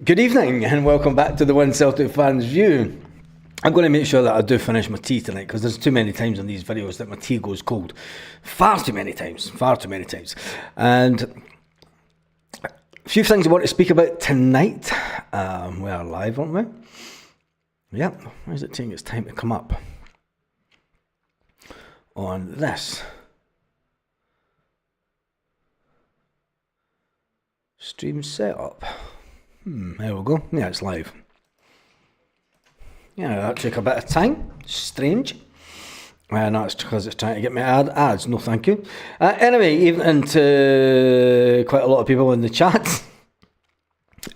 Good evening and welcome back to the One Celtic Fans View. I'm going to make sure that I do finish my tea tonight because there's too many times in these videos that my tea goes cold. Far too many times. And a few things I want to speak about tonight. We are live, aren't we? Yep. Why is it saying it's time to come up on this? Stream setup. There we go. Yeah, it's live. Yeah, that took a bit of time. Strange. No, it's because it's trying to get me ads. No, thank you. Anyway, even to quite a lot of people in the chat.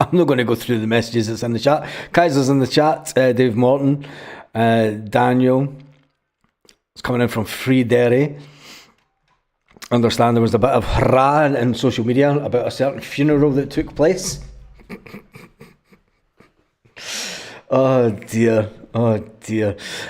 I'm not going to go through the messages that's in the chat. Kaiser's in the chat. Dave Morton. Daniel. It's coming in from Free Derry. Understand there was a bit of hurrah in social media about a certain funeral that took place. Oh dear.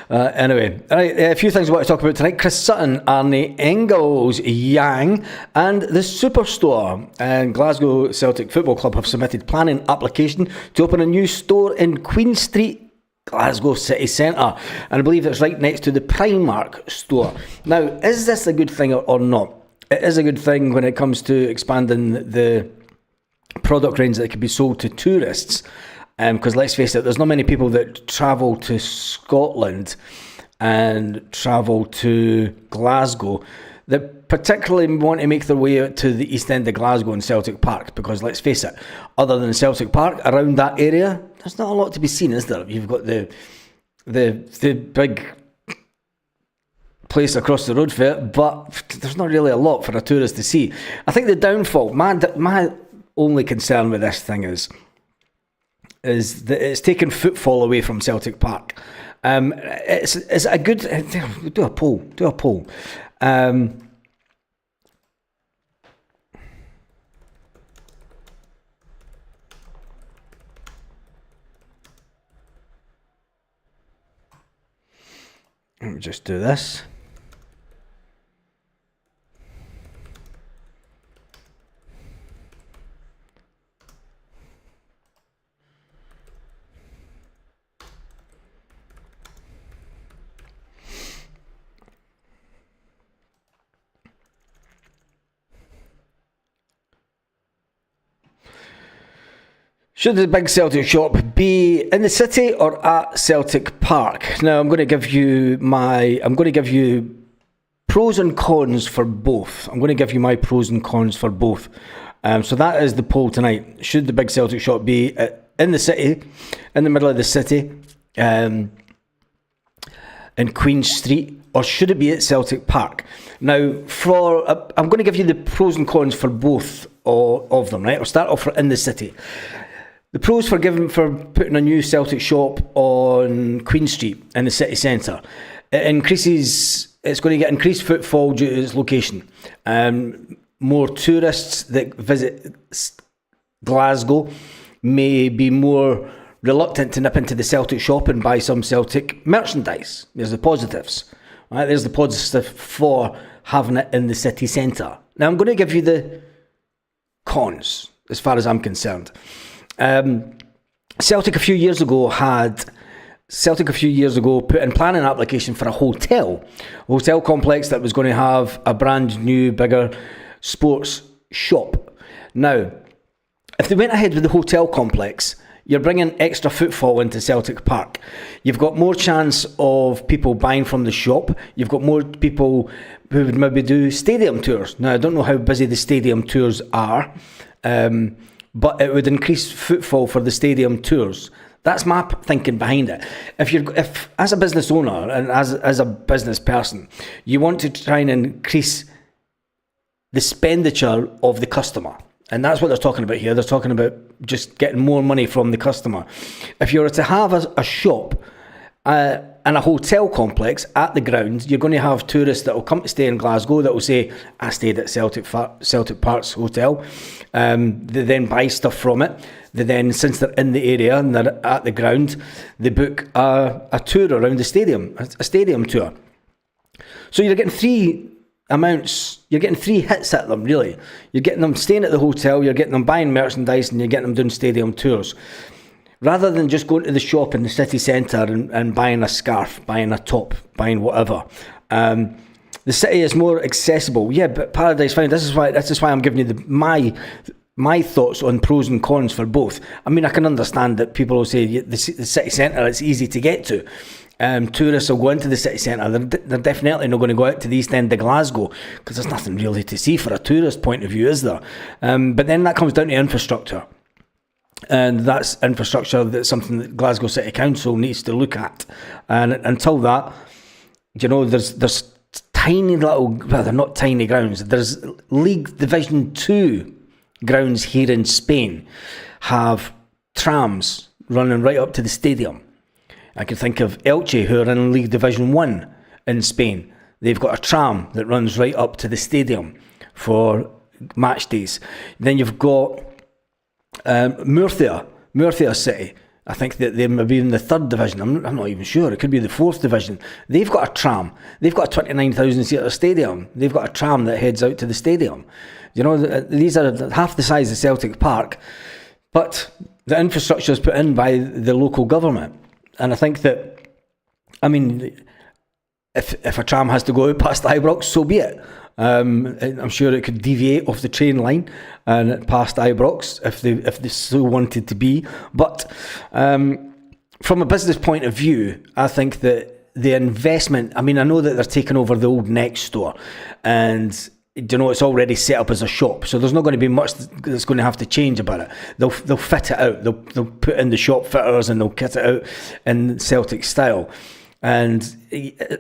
Anyway, a few things I want to talk about tonight. Chris Sutton, Arnie Engels, Yang, and the Superstore. And Glasgow Celtic Football Club have submitted planning application to open a new store in Queen Street, Glasgow city centre, and I believe it's right next to the Primark store. Now, is this a good thing or not? It is a good thing when it comes to expanding the product range that can be sold to tourists. Because let's face it, there's not many people that travel to Scotland and travel to Glasgow that particularly want to make their way out to the east end of Glasgow and Celtic Park. Because let's face it, other than Celtic Park, around that area, there's not a lot to be seen, is there? You've got the big place across the road for it, but there's not really a lot for a tourist to see. I think the downfall, my only concern with this thing is that it's taken footfall away from Celtic Park. It's a good... Do a poll. Let me just do this. Should the big Celtic shop be in the city or at Celtic Park? Now I'm going to give you pros and cons for both. I'm going to give you my pros and cons for both. So that is the poll tonight. Should the big Celtic shop be in the city, in the middle of the city, in Queen Street, or should it be at Celtic Park? Now, I'm going to give you the pros and cons for both of them. Right, I'll start off in the city. The pros for putting a new Celtic shop on Queen Street in the city centre. It's going to get increased footfall due to its location. More tourists that visit Glasgow may be more reluctant to nip into the Celtic shop and buy some Celtic merchandise. There's the positives. Right? There's the positive for having it in the city centre. Now I'm going to give you the cons as far as I'm concerned. Celtic a few years ago put in planning application for a hotel complex that was going to have a brand new, bigger sports shop. Now, if they went ahead with the hotel complex, you're bringing extra footfall into Celtic Park. You've got more chance of people buying from the shop. You've got more people who would maybe do stadium tours. Now, I don't know how busy the stadium tours are, but it would increase footfall for the stadium tours. That's my thinking behind it. If as a business owner and as a business person, you want to try and increase the expenditure of the customer, and that's what they're talking about here. They're talking about just getting more money from the customer. If you were to have a shop and a hotel complex at the ground, you're going to have tourists that will come to stay in Glasgow that will say, I stayed at Celtic Park's hotel. They then buy stuff from it. They then, since they're in the area and they're at the ground, they book a tour around the stadium, a stadium tour. So you're getting three amounts, you're getting 3 hits at them, really. You're getting them staying at the hotel, you're getting them buying merchandise, and you're getting them doing stadium tours. Rather than just going to the shop in the city centre and buying a scarf, buying a top, buying whatever. The city is more accessible. Yeah, but Paradise Fine, this is why I'm giving you my thoughts on pros and cons for both. I mean, I can understand that people will say the city centre, it's easy to get to. Tourists will go into the city centre. They're definitely not going to go out to the East End of Glasgow because there's nothing really to see for a tourist point of view, is there? But then that comes down to infrastructure. And that's infrastructure that's something that Glasgow City Council needs to look at. And until that, there's tiny little, well, they're not tiny grounds. There's League Division 2 grounds here in Spain have trams running right up to the stadium. I can think of Elche, who are in League Division 1 in Spain. They've got a tram that runs right up to the stadium for match days. Then you've got Murcia City. I think that they may be in the 3rd division. I'm not even sure. It could be the 4th division. They've got a tram. They've got a 29,000 seater stadium. They've got a tram that heads out to the stadium. These are half the size of Celtic Park, but the infrastructure is put in by the local government. And I think that, I mean, if a tram has to go out past Ibrox, so be it. I'm sure it could deviate off the train line and past Ibrox if they so wanted to be. But from a business point of view, I think that the investment, I mean, I know that they're taking over the old Next store and it's already set up as a shop, so there's not going to be much that's going to have to change about it. They'll fit it out. They'll put in the shop fitters and they'll kit it out in Celtic style. And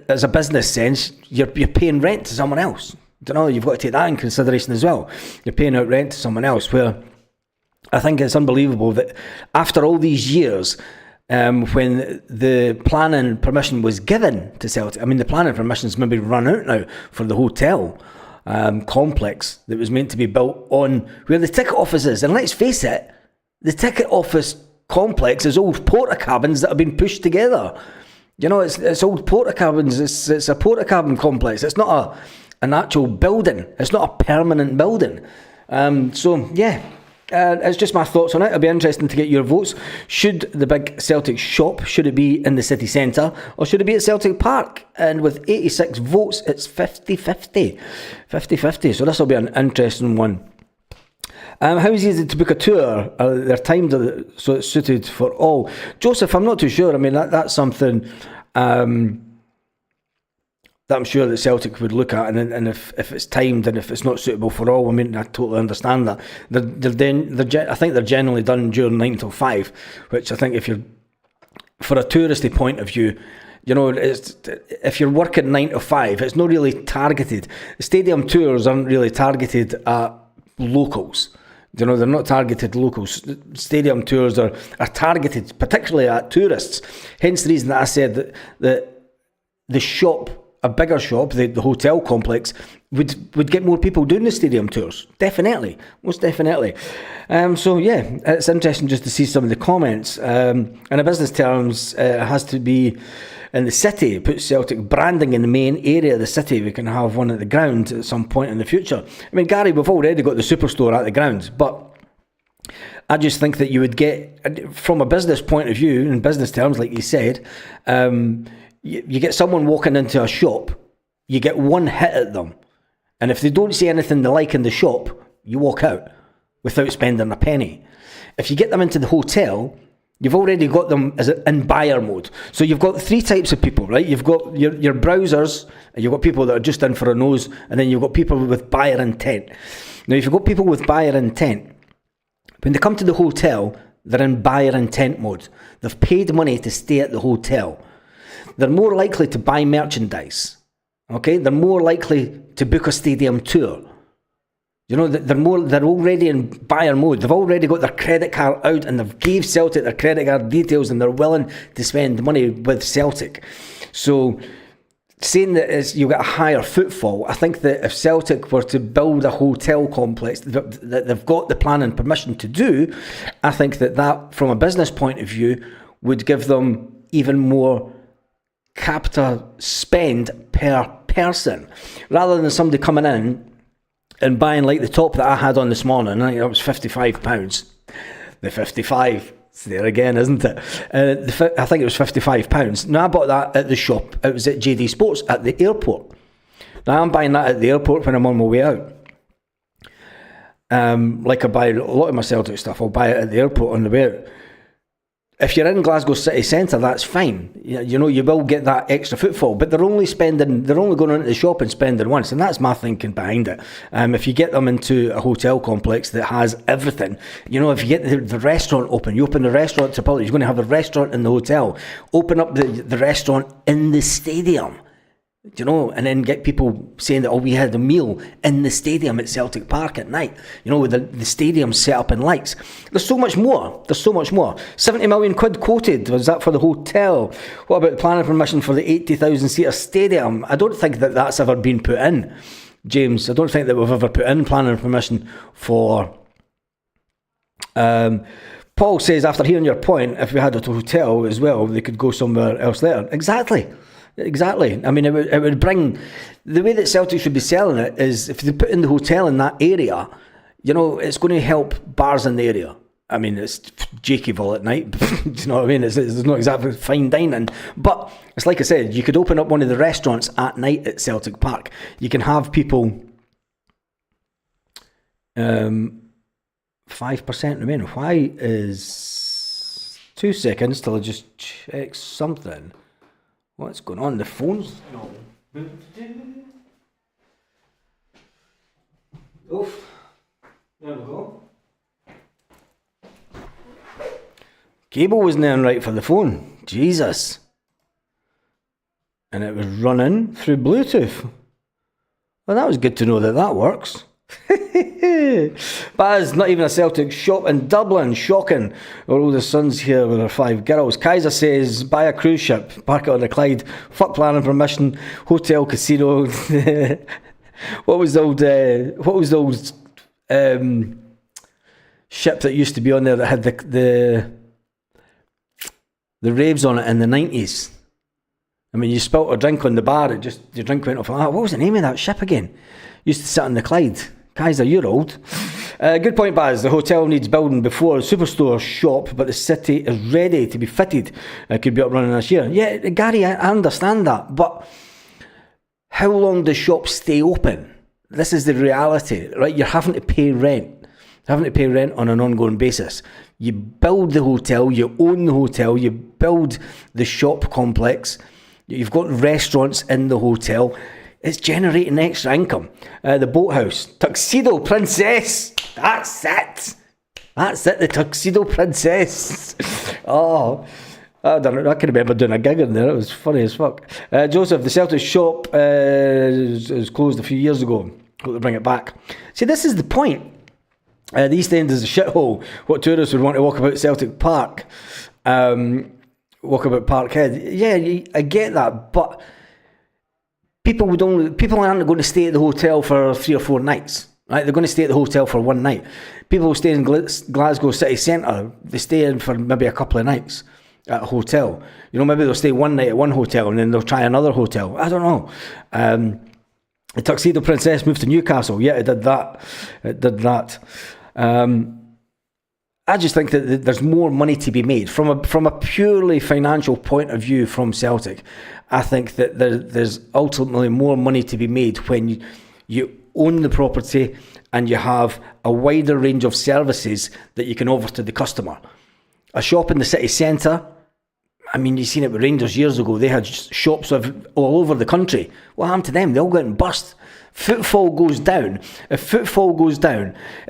as a business sense, you're paying rent to someone else. You've got to take that in consideration as well. You're paying out rent to someone else, where I think it's unbelievable that after all these years, when the planning permission was given to Celtic, I mean, the planning permission's maybe run out now for the hotel complex that was meant to be built on where the ticket office is. And let's face it, the ticket office complex is old porta cabins that have been pushed together. It's old porta cabins. It's a porta cabin complex. It's not an actual building. It's not a permanent building. It's just my thoughts on it. It'll be interesting to get your votes. Should the big Celtic shop, should it be in the city centre or should it be at Celtic Park? And with 86 votes, it's 50-50. 50-50. So this will be an interesting one. How easy to book a tour? They're timed so it's suited for all. Joseph, I'm not too sure. I mean, that's something that I'm sure that Celtic would look at, and if it's timed and if it's not suitable for all, I mean, I totally understand that. I think they're generally done during 9 till 5, which I think if you're, for a touristy point of view, if you're working 9 to 5, it's not really targeted. Stadium tours aren't really targeted at locals. They're not targeted locals. Stadium tours are targeted particularly at tourists. Hence the reason that I said that the shop, a bigger shop, the hotel complex, would get more people doing the stadium tours. Definitely. Most definitely. It's interesting just to see some of the comments. In a business terms, it has to be in the city. Put Celtic branding in the main area of the city. We can have one at the ground at some point in the future. I mean, Gary, we've already got the superstore at the grounds, but I just think that you would get, from a business point of view, in business terms, like you said, you get someone walking into a shop, you get one hit at them, and if they don't see anything they like in the shop, you walk out without spending a penny. If you get them into the hotel, you've already got them as in buyer mode. So you've got 3 types of people, right? You've got your browsers, and you've got people that are just in for a nose, and then you've got people with buyer intent. Now, if you've got people with buyer intent, when they come to the hotel, they're in buyer intent mode. They've paid money to stay at the hotel. They're more likely to buy merchandise. Okay, they're more likely to book a stadium tour. They're already in buyer mode. They've already got their credit card out and they've gave Celtic their credit card details and they're willing to spend money with Celtic. So saying that you get a higher footfall, I think that if Celtic were to build a hotel complex that they've got the plan and permission to do, I think that from a business point of view would give them even more capita spend per person, rather than somebody coming in and buying like the top that I had on this morning. I think that was £55. The 55, it's there again, isn't it? I think it was £55. Now I bought that at the shop. It was at JD Sports at the airport. Now I'm buying that at the airport when I'm on my way out. Like I buy a lot of my Celtic stuff, I'll buy it at the airport on the way out. If you're in Glasgow city centre, that's fine. You know, you will get that extra footfall, but they're only going into the shop and spending once, and that's my thinking behind it. If you get them into a hotel complex that has everything, you know, if you get the restaurant open, you open the restaurant to public, you're going to have a restaurant in the hotel, open up the restaurant in the stadium. You know, and then get people saying that, oh, we had a meal in the stadium at Celtic Park at night, you know, with the stadium set up in lights. There's so much more. 70 million quid quoted. Was that for the hotel? What about the planning permission for the 80,000 seater stadium? I don't think that that's ever been put in, James. I don't think that we've ever put in planning permission for... Paul says, after hearing your point, if we had a hotel as well, they could go somewhere else later. Exactly. I mean, it would bring... The way that Celtic should be selling it is, if they put in the hotel in that area, you know, it's going to help bars in the area. I mean, it's Jakeyville at night. Do you know what I mean? It's not exactly fine dining. But it's like I said, you could open up one of the restaurants at night at Celtic Park. You can have people... 5% remain. Why is... 2 seconds till I just check something. What's going on? The phone's... No. Oof. There we go. Cable wasn't in right for the phone. Jesus. And it was running through Bluetooth. Well, that was good to know that works. Baz, not even a Celtic shop in Dublin. Shocking. Our oldest son's here with her 5 girls. Kaiser says, buy a cruise ship, park it on the Clyde, fuck planning permission, hotel, casino. What was the old ship that used to be on there that had the raves on it in the 90s? I mean, you spilt a drink on the bar, your drink went off. What was the name of that ship again? Used to sit on the Clyde. Kaiser, you're old. Good point, Baz. The hotel needs building before a superstore shop, but the city is ready to be fitted. It could be up running this year. Yeah, Gary, I understand that, but how long do shops stay open? This is the reality, right? You're having to pay rent. Having to pay rent on an ongoing basis. You build the hotel, you own the hotel, you build the shop complex, you've got restaurants in the hotel. It's generating extra income. The boathouse. Tuxedo Princess. That's it. The Tuxedo Princess. Oh, I don't know. I can remember doing a gig in there. It was funny as fuck. Joseph, the Celtic shop was closed a few years ago. Hope to bring it back. See, this is the point. The East End is a shithole. What tourists would want to walk about Celtic Park? Walk about Parkhead. Yeah, I get that, but... People aren't going to stay at the hotel for 3 or 4 nights, right? They're going to stay at the hotel for one night. People who stay in Glasgow city centre, they stay in for maybe a couple of nights at a hotel. You know, maybe they'll stay one night at one hotel and then they'll try another hotel. I don't know. The Tuxedo Princess moved to Newcastle. Yeah, it did that. I just think that there's more money to be made from a purely financial point of view from Celtic. I think that there's ultimately more money to be made when you own the property and you have a wider range of services that you can offer to the customer. A shop in the city centre, I mean, you've seen it with Rangers years ago. They had shops all over the country. What happened to them? They all got and bust. Footfall goes down. If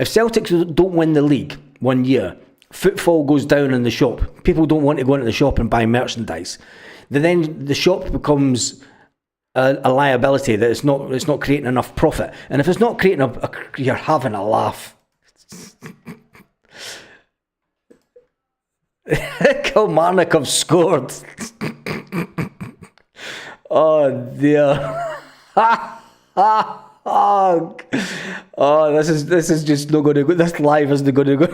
Celtic don't win the league one year, footfall goes down in the shop. People don't want to go into the shop and buy merchandise. Then the shop becomes a liability, that it's not creating enough profit. And if it's not creating you're having a laugh. Kilmarnock have scored. Oh dear. Oh, this is just not going to go. This live isn't going to go.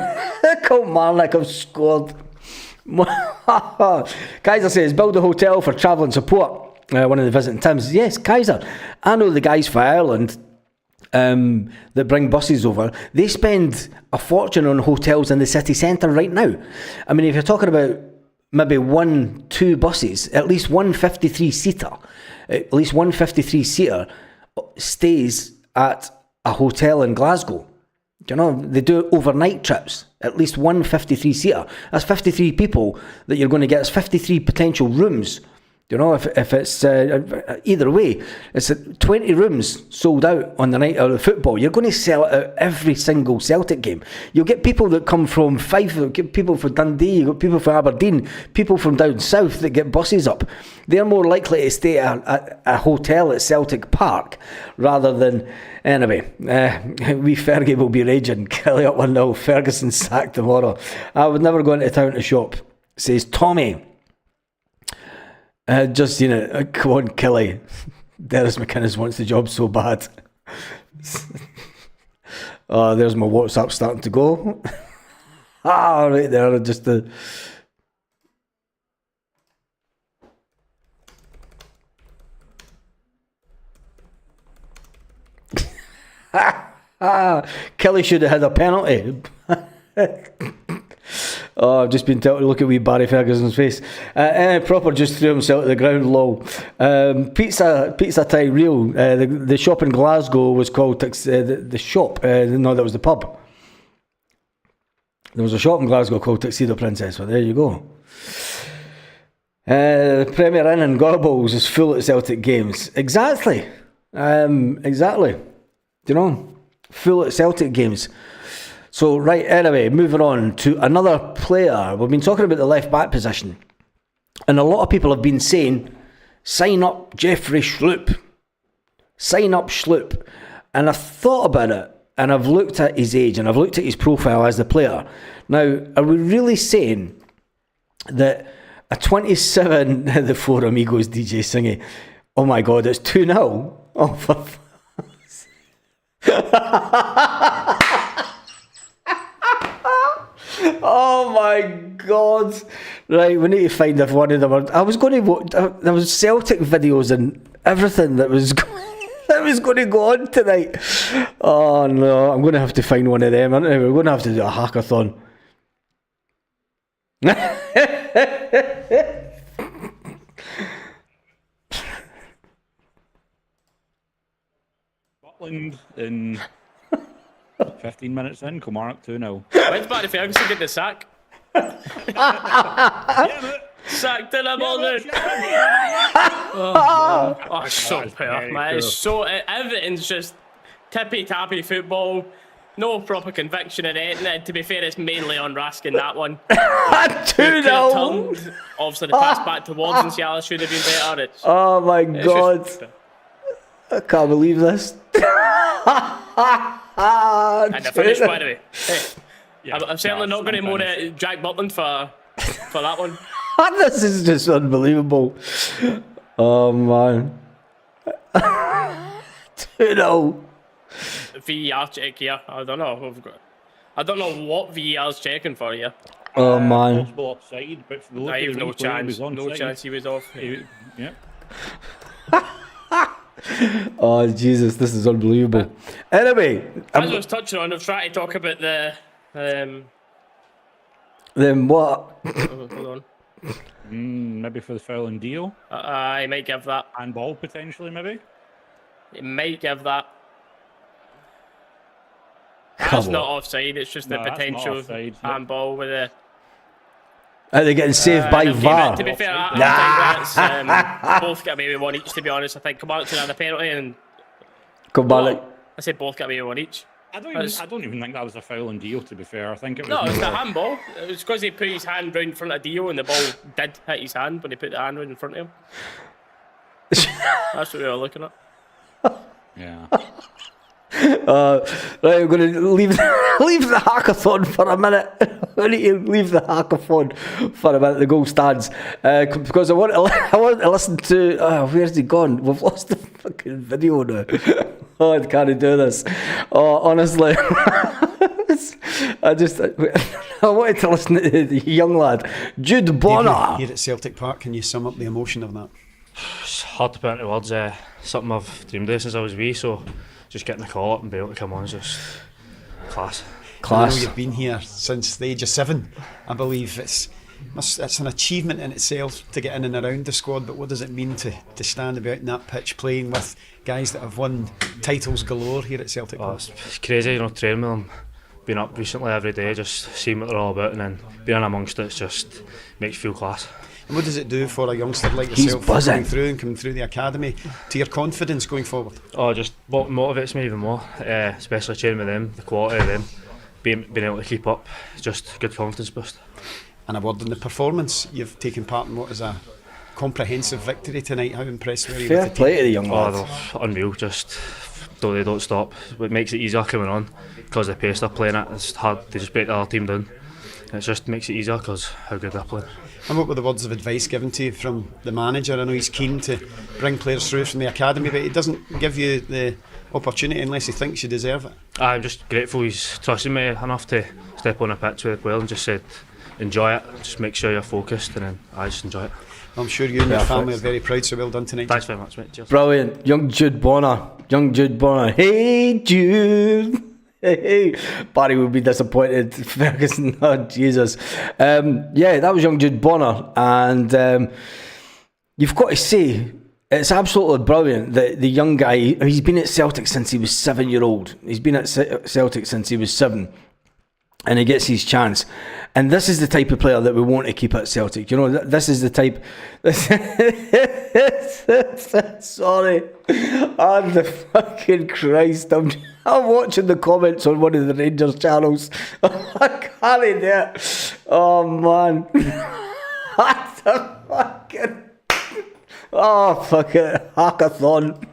Kilmarnock have scored. Kaiser says, build a hotel for travelling support. one of the visiting Tims. Yes, Kaiser. I know the guys for Ireland that bring buses over. They spend a fortune on hotels in the city centre right now. I mean, if you're talking about maybe 1-2 buses, at least one 53-seater stays at a hotel in Glasgow. You know, they do overnight trips, at least one 53-seater. That's 53 people that you're going to get. It's 53 potential rooms. You know, if it's either way, it's 20 rooms sold out on the night of the football. You're going to sell it out every single Celtic game. You'll get people that come from Fife, you'll get people from Dundee, you've got people from Aberdeen, people from down south that get buses up. They're more likely to stay at a hotel at Celtic Park rather than... Anyway, wee Fergie will be raging. Kelly up 1-0, Ferguson sacked tomorrow. I would never go into town to shop, says Tommy. Just seen it. Come on, Kelly. Dennis McInnes wants the job so bad. Oh, there's my WhatsApp starting to go. Right there. Just the... Kelly should have had a penalty. Oh, I've just been told to look at wee Barry Ferguson's face. Proper just threw himself to the ground, lol. Pizza Time Real. The shop in Glasgow was called the shop. No, that was the pub. There was a shop in Glasgow called Tuxedo Princess. Well, there you go. The Premier Inn in Gorbals is full at Celtic games. Exactly. Exactly. Do you know? Full at Celtic games. So, right, anyway, moving on to another player. We've been talking about the left-back position. And a lot of people have been saying, sign up Jeffrey Schlupp. Sign up Schlupp. And I've thought about it, and I've looked at his age, and I've looked at his profile as the player. Now, are we really saying that a 27... the Four Amigos DJ singing, oh my God, it's 2-0? Oh, for... Oh my God! Right, we need to find if one of them. I was going to watch. There was Celtic videos and everything that was going to go on tonight. Oh no! I'm going to have to find one of them. Aren't we? We're going to have to do a hackathon. Scotland in 15 minutes in, Kilmarnock 2-0. When's Barry Ferguson get the sack? Sacked in a morning. Oh, it's so poor, man. It's so... everything's just tippy-tappy football. No proper conviction in it. And to be fair, it's mainly on Raskin, that one. 2-0. Obviously, the pass back towards and Ciala should have been better. Oh my God. I can't believe this. And the finish, by the way. Hey, yeah, I'm certainly not going to moan at Jack Butland for that one. This is just unbelievable. Oh man. 2-0. VAR check here. I don't know. I don't know what VAR's checking for here. Oh man. Possible offside, but for the look I have of no chance. No side. chance he was off. Yeah. Oh Jesus, this is unbelievable. Anyway, as I was touching on, I was trying to talk about the then what? Hold on. Maybe for the foul and deal. I might give that. And ball potentially, maybe. It might give that. That's not offside. It's just the potential handball with the. Are they getting saved by VAR? To be fair, I think that's both get maybe one each. To be honest, I think Kilmarnock should have a penalty and. Kilmarnock. I said both get maybe one each. I don't even think that was a foul and deal. To be fair, I think it was. No, it's the handball. It was because he put his hand round in front of Dio, and the ball did hit his hand when he put the hand round in front of him. That's what we were looking at. Yeah. Right, we're going to leave the hackathon for a minute. We need to leave the hackathon for a minute. The goal stands because I want to listen to. Where's he gone? We've lost the fucking video now. Oh, I can't do this. Oh, honestly, I wanted to listen to the young lad Jude Bonner. Here at Celtic Park, can you sum up the emotion of that? It's hard to put into words. Something I've dreamed of since I was wee, so just getting the call up and be able to come on is just class. I know you've been here since the age of 7. I believe it's an achievement in itself to get in and around the squad, but what does it mean to stand about in that pitch playing with guys that have won titles galore here at Celtic? It's crazy, training with them, being up recently every day, just seeing what they're all about, and then being amongst it just makes you feel class. And what does it do for a youngster like yourself coming through the academy to your confidence going forward? Just what motivates me even more, especially training with them, the quality of them, being able to keep up, just good confidence boost. And a word on the performance. You've taken part in what is a comprehensive victory tonight. How impressed were you with the team? Fair play to the young lads. They're unreal, just though they don't stop. What makes it easier coming on, because the pace they're playing at, it's hard to just break the other team down. It just makes it easier because how good they're playing. And what were the words of advice given to you from the manager? I know he's keen to bring players through from the academy, but he doesn't give you the opportunity unless he thinks you deserve it. I'm just grateful he's trusted me enough to step on a pitch with the player and just said enjoy it, just make sure you're focused, and then I just enjoy it. I'm sure you and your family are very proud, so well done tonight. Thanks very much, mate. Cheers. Brilliant. Young Jude Bonner. Hey Jude. Hey. Barry would be disappointed. Ferguson, oh Jesus. That was young Jude Bonner, and you've got to say it's absolutely brilliant that the young guy, he's been at Celtic since he was 7-year-old. He's been at Celtic since he was 7. And he gets his chance. And this is the type of player that we want to keep at Celtic. This is the type... Sorry. Oh, the fucking Christ. I'm watching the comments on one of the Rangers channels. I can't do it. Oh, man. What the fucking... Oh, fuck it. Hackathon.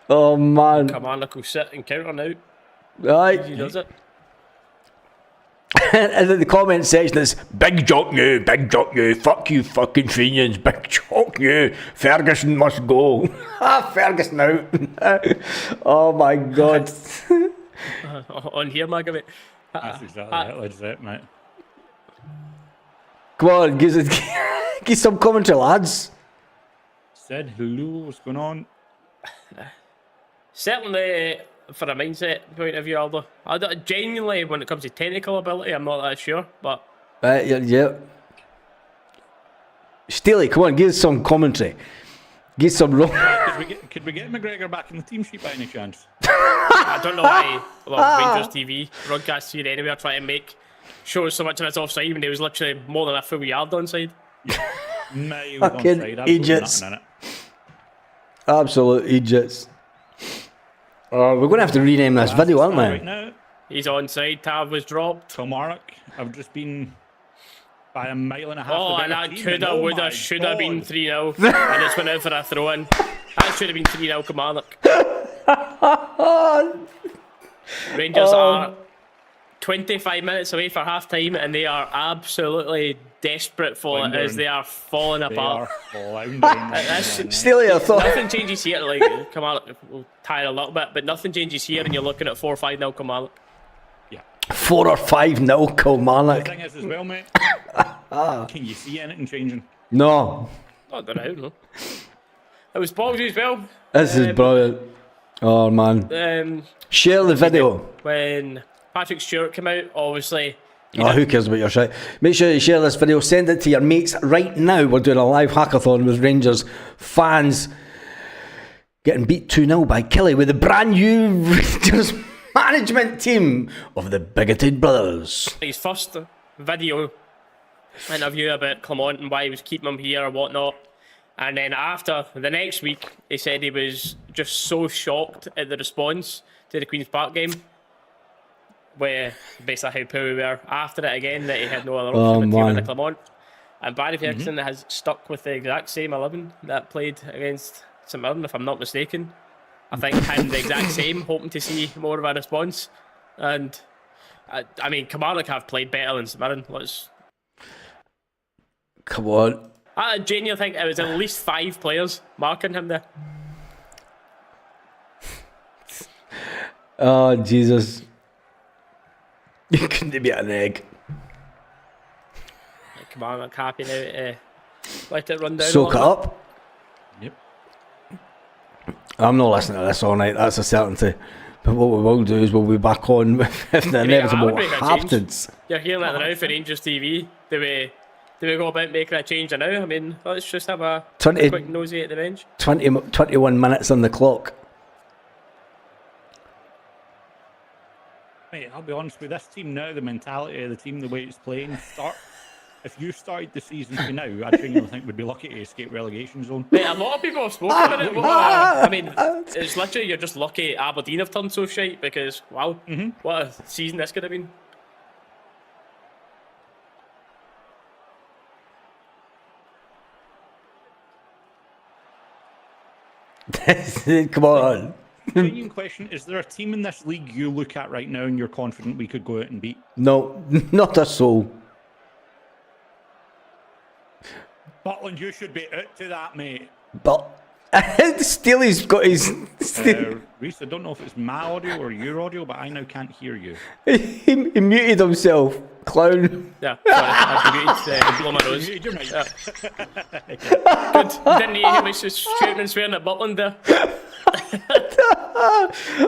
Oh, man. Come on, look, we'll sit and counter now. Right. He does it. And in the comment section it's big jock you, fuck you fucking Fenians, big jock you, Ferguson must go. Ferguson out. Oh my God. On here, Maggie. That's exactly it, mate. Come on, give some commentary, lads. Said hello, what's going on? Certainly, for a mindset point of view, Aldo, genuinely, when it comes to technical ability, I'm not that sure, but... Yeah. Steely, come on, give us some commentary. Give some... Could we get McGregor back in the team sheet by any chance? I don't know why Rangers TV broadcast here anyway are trying to make shows so much of it's offside when there was literally more than a full yard onside. Miles fucking onside, idiots. in it. Absolute idiots. We're going to have to rename this video, aren't we? Right now, He's onside, Tav was dropped. Kilmarnock, I've just been by a mile and a half. Oh, and that coulda, woulda, shoulda been 3-0. And it's went out for a throw-in. That should have been 3-0 Kilmarnock. Rangers are 25 minutes away for half-time and they are absolutely desperate for it as they are falling apart. Steely, I thought... Nothing changes here. Like, Kilmarnock will tire a little bit, but nothing changes here and you're looking at 4-5-0 Kilmarnock. 4 or 5-0 Kilmarnock. The thing is as well, mate, can you see anything changing? No. I don't know, no. It was Ballsy as well. This is brilliant. Oh, man. Share the video. When Patrick Stewart came out, obviously... Who cares about your shit? Make sure you share this video. Send it to your mates right now. We're doing a live hackathon with Rangers fans getting beat 2-0 by Kelly with the brand new Rangers management team of the Bigoted Brothers. His first video interview about Clement and why he was keeping him here or whatnot. And then after the next week, he said he was just so shocked at the response to the Queen's Park game, where basically how poor we were after it again, that he had no other option but to win Clement. And Barry Ferguson has stuck with the exact same 11 that played against St Mirren, if I'm not mistaken. I think him the exact same, hoping to see more of a response. And I mean, Kilmarnock have played better than St Mirren. Come on. I genuinely think it was at least 5 players marking him there. Oh, Jesus. You couldn't be an egg. Kilmarnock happy now to Let it run down. Soak a it little up. Yep. I'm not listening to this all night, that's a certainty. But what we will do is we'll be back on if the I inevitable would make a change. happens. bit. You're hearing that now for Rangers TV. Do we go about making a change now? I mean, let's just have a 20 quick nosy at the bench. 21 minutes on the clock. Mate, I'll be honest with this team now, the mentality of the team, the way it's playing, if you started the season to now, I genuinely think we'd be lucky to escape relegation zone. Mate, a lot of people have spoken about it. I mean, it's literally you're just lucky Aberdeen have turned so shite because, wow, what a season this could have been. Come on. Genuine question, is there a team in this league you look at right now and you're confident we could go out and beat? No, not a soul. Butland, you should be out to that, mate. But Steely's got his. Reese, I don't know if it's my audio or your audio, but I now can't hear you. He muted himself. Clown. Yeah, sorry, I blow my nose. You're right. Good. Didn't hear me shooting and swearing at Butland there.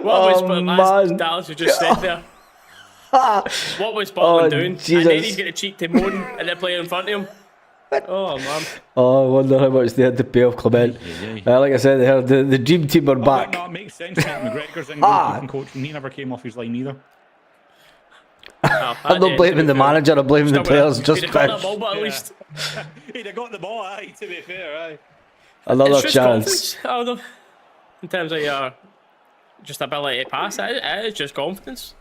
What was man. Dallas who just said there? What was Butland doing? Jesus. And then he's got a cheek to moan at the player in front of him. Oh man. Oh, I wonder how much they had to pay off Clement. Like I said, the dream team are back. No, it makes sense. McGregor's in goalkeeping coach, and he never came off his line either. No, I'm not blaming the manager, I'm blaming the players. Just he'd have got that ball, but at least He'd have got the ball, aye, to be fair, aye. another it's just chance. confidence, although, in terms of your just ability to pass, it is just confidence.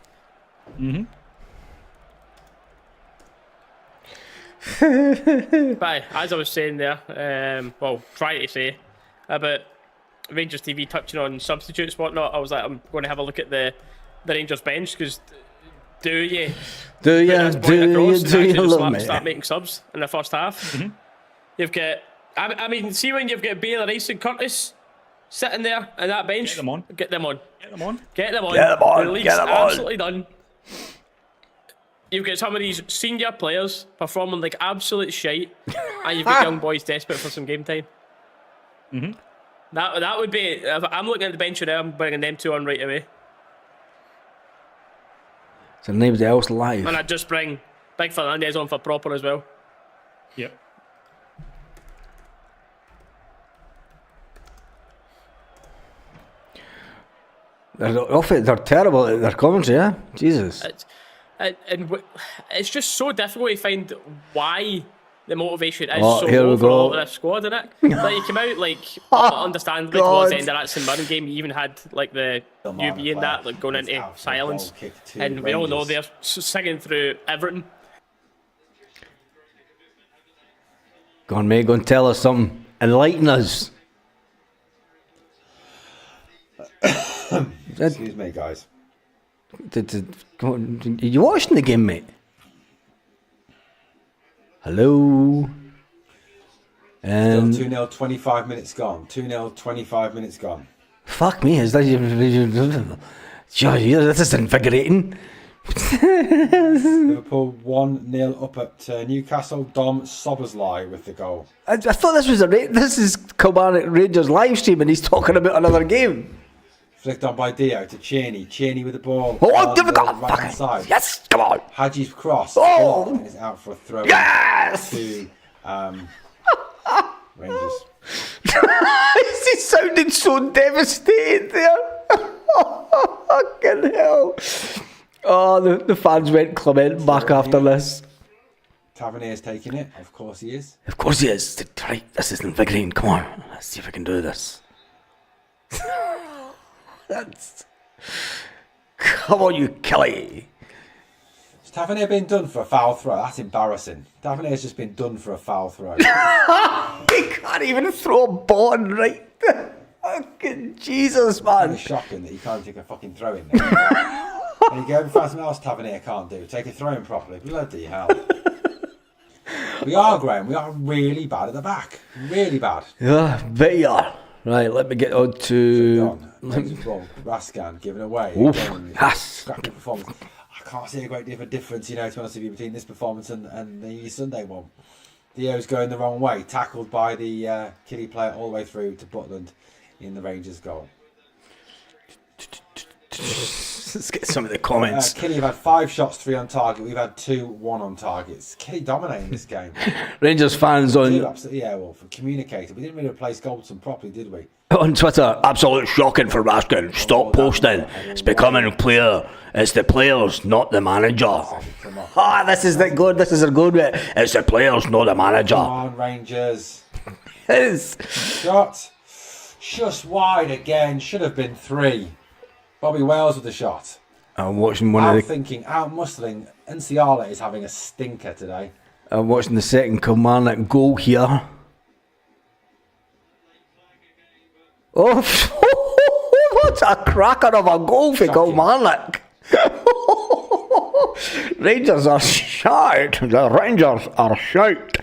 But as I was saying there, trying to say about Rangers TV touching on substitutes, whatnot, I was like, I'm going to have a look at the Rangers bench because do you love me? Start making subs in the first half. You've got, I mean, see when you've got Baylor, Rice, and Curtis sitting there on that bench. Get them on. Get them on. Get them on. Get them on. Get them on. The league's Get them on. absolutely done. You've got some of these senior players performing like absolute shite, and you've got young boys desperate for some game time. That would be. If I'm looking at the bench now, I'm bringing them two on right away. Is there anybody else live? And I'd just bring Big Fernandez on for proper as well. Yep. They're terrible at their commentary, yeah? Jesus. It's just so difficult to find why the motivation is Oh, so here we low for go. all of this squad, innit? Like, you came out, like, understandably towards the end of that St Mirren game, you even had, like, the UB and that, like, going into silence. And we all know they're singing through everything. Go on, mate, go and tell us something. Enlighten us. Excuse me, guys. Come on, are you watching the game, mate? Hello? Still 2-0, 25 minutes gone. 2-0, 25 minutes gone. Fuck me, is that this is invigorating. Liverpool 1-0 up at Newcastle. Dom Sobersley with the goal. I thought this was this is Kilmarnock Rangers live stream and he's talking about another game. Flicked on by Dio to Cheney. Cheney with the ball. Oh, on give it the that right-hand side. Yes, come on. Hadji's cross. Oh! And is out for a throw. Yes! To Rangers. He sounded so devastated there. Fucking hell. Oh, the fans went Clement back after this. Tavernier's taking it. Of course he is. Of course he is. Right, this is invigorating. Come on, let's see if I can do this. Come on, you Kelly. Has Tavernier been done for a foul throw? That's embarrassing. Tavernier's just been done for a foul throw. He can't even throw a ball right. Fucking Jesus, man. It's shocking that you can't take a fucking throw in there. There you go. Find something else Tavernier can't do. Take a throw in properly. Bloody hell. We are, Graham. We are really bad at the back. Really bad. Yeah, bet you are. Right, let me get on to... Raskan given away. Oof, Again, yes. Scrappy performance. I can't see a great deal of a difference, to be honest with you, between this performance and the Sunday one. Dio's going the wrong way, tackled by the Killy player all the way through to Butland in the Rangers goal. Let's get some of the comments. Killy have had 5 shots, 3 on target. We've had 2, 1 on targets. Killy dominating this game. Rangers fans for communicating. We didn't really replace Goldson properly, did we? on Twitter, absolute shocking for Raskin. Stop posting. It's becoming clear. It's the players, not the manager. This is a good bit. It's the players, not the manager. Come on, Rangers. Yes. Shot. Just wide again. Should have been 3. Bobby Wales with the shot. I'm watching Out muscling. Nsiala is having a stinker today. I'm watching the second Kilmarnock goal here. Oh, what a cracker of a goal for Kilmarnock. Rangers are shite. The Rangers are shite.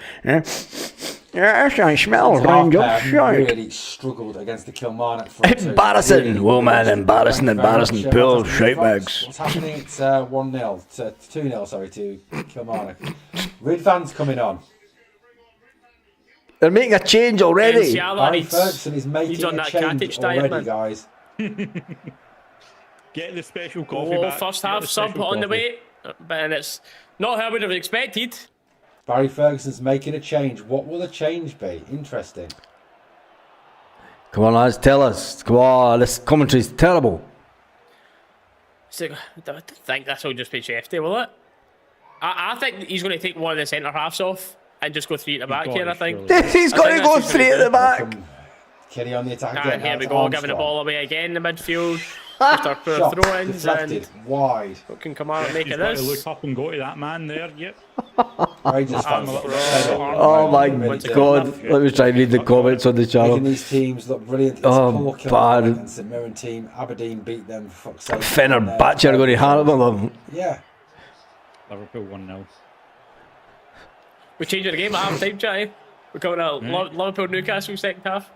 Yes, I smell Rangers shite. Really struggled against the Kilmarnock front. Embarrassing, woman, embarrassing. Poor shite bags. What's happening? It's 1-0, 2-0, sorry, to Kilmarnock. Rid fans coming on. They're making a change already. Barry Ferguson is making a change already, guys. Get the special coffee back. First half sub on the way, but it's not how I would have expected. Barry Ferguson's making a change. What will the change be? Interesting. Come on, lads, tell us. Come on, this commentary's terrible. So, I don't think this will just be Shefty, will it? I think he's going to take one of the centre halves off and just go 3 at the back here, I think. He's got to go 3 at the back. Kelly on the attack. And here we go, giving the ball away again in the midfield. After throw-ins and wide. What can come out and make He's it got this? to look up and go to that man there. Yep. Rangers fans. Oh my God! Let me try and read the comments on the channel. Making these teams look brilliant. Oh, bad. And St Mirren team. Aberdeen beat them. For fuck's sake. Fenerbahce are going to hammer them. Yeah. Liverpool 1-0. We changed the game at half time, Jay. We're coming out Liverpool Newcastle second half.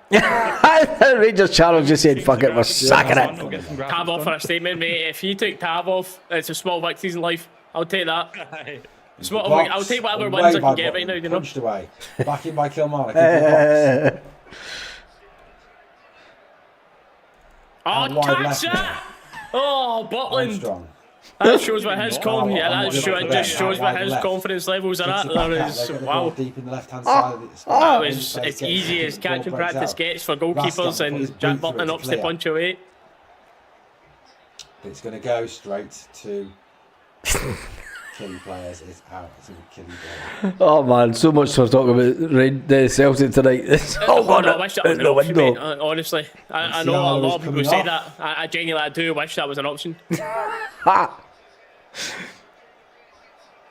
Rangers channel just said, fuck it, we're sacking it. Tab off for a statement, mate. If you took Tab off, it's a small victories in life. I'll take that. I'll take whatever wins I can get right now, you know. Punched away. Back in by Kilmarnock. Oh, catch that! Oh, Butland. That shows what his confidence. Just shows what his confidence levels are at. That is wow. Deep in the left-hand side. That was as easy as catching practice gets for goalkeepers, and Jack Butland ups the punch away. It's going to go straight to Killy players. It's out. It's a Killy player. Oh man, so much to talk about the Celtic tonight. I wish that was an option, mate, honestly. I know a lot of people say that. I genuinely do wish that was an option.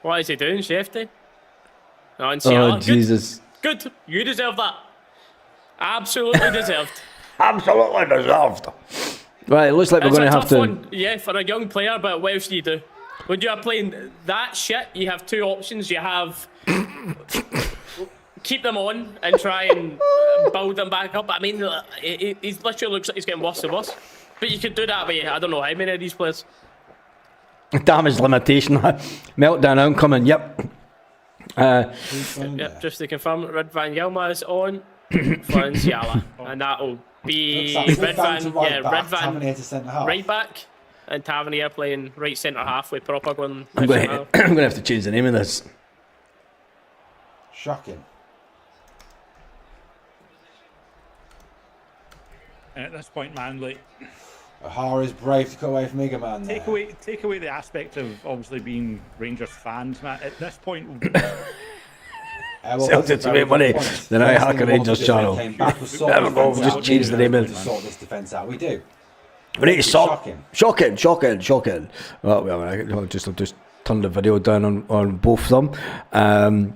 What is he doing, Shefty? Oh, Jesus. Good. You deserve that. Absolutely deserved. Absolutely deserved. Right, it looks like we're going to have to... One. Yeah, for a young player, but what else do you do? When you are playing that shit, you have 2 options. You have keep them on and try and build them back up. I mean, he literally looks like he's getting worse and worse. But you could do that with, I don't know how many of these players. Damage limitation. Meltdown oncoming, yep. Yep, just to confirm, Red Van Yilma is on for Nsiala. And that'll be Red Van right back. And Tavernier playing right centre half with Proper going. I'm going to have to change the name of this. Shocking. And at this point, man, like O'Hara is brave to cut away from Eagleman. Take away the aspect of obviously being Rangers fans, man. At this point, Celtic to make money. Then I hack a Rangers channel. Never go, just change the name of it. Sort this defence out. We do. We need to stop. Shocking. Well, I'll just turn the video down on both of them.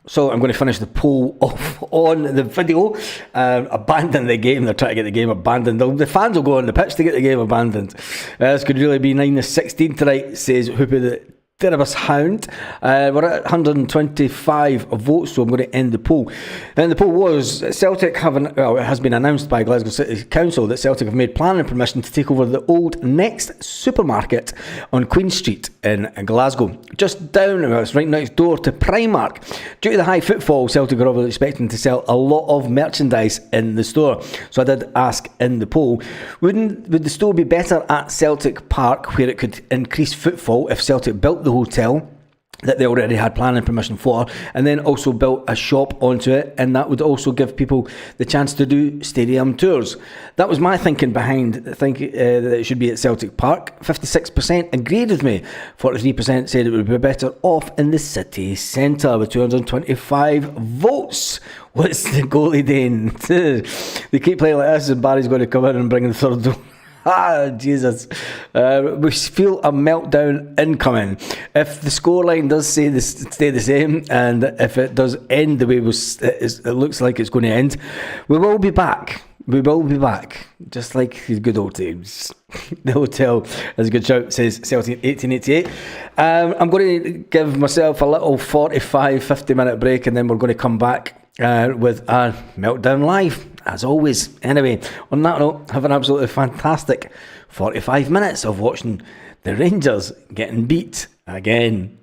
So I'm going to finish the poll off on the video. Abandon the game. They're trying to get the game abandoned. The fans will go on the pitch to get the game abandoned. This could really be 9-16 tonight, says Hoopy Deribus Hound. We're at 125 votes, so I'm going to end the poll. And the poll was Celtic it has been announced by Glasgow City Council that Celtic have made planning permission to take over the old Next supermarket on Queen Street in Glasgow. Just down, it's right next door to Primark. Due to the high footfall, Celtic are obviously expecting to sell a lot of merchandise in the store. So I did ask in the poll, would the store be better at Celtic Park, where it could increase footfall if Celtic built the hotel that they already had planning permission for, and then also built a shop onto it, and that would also give people the chance to do stadium tours? That was my thinking behind that it should be at Celtic Park. 56% agreed with me, 43% said it would be better off in the city centre, with 225 votes. What's the goalie doing? They keep playing like this and Barry's going to come in and bring in the third goal. Jesus. We feel a meltdown incoming. If the scoreline does stay the same, and if it does end the way it looks like it's going to end, we will be back. We will be back, just like the good old times. The hotel is a good shout, says Celtic 1888. I'm going to give myself a little 50 minute break, and then we're going to come back with a Meltdown Live, as always. Anyway, on that note, have an absolutely fantastic 45 minutes of watching the Rangers getting beat again.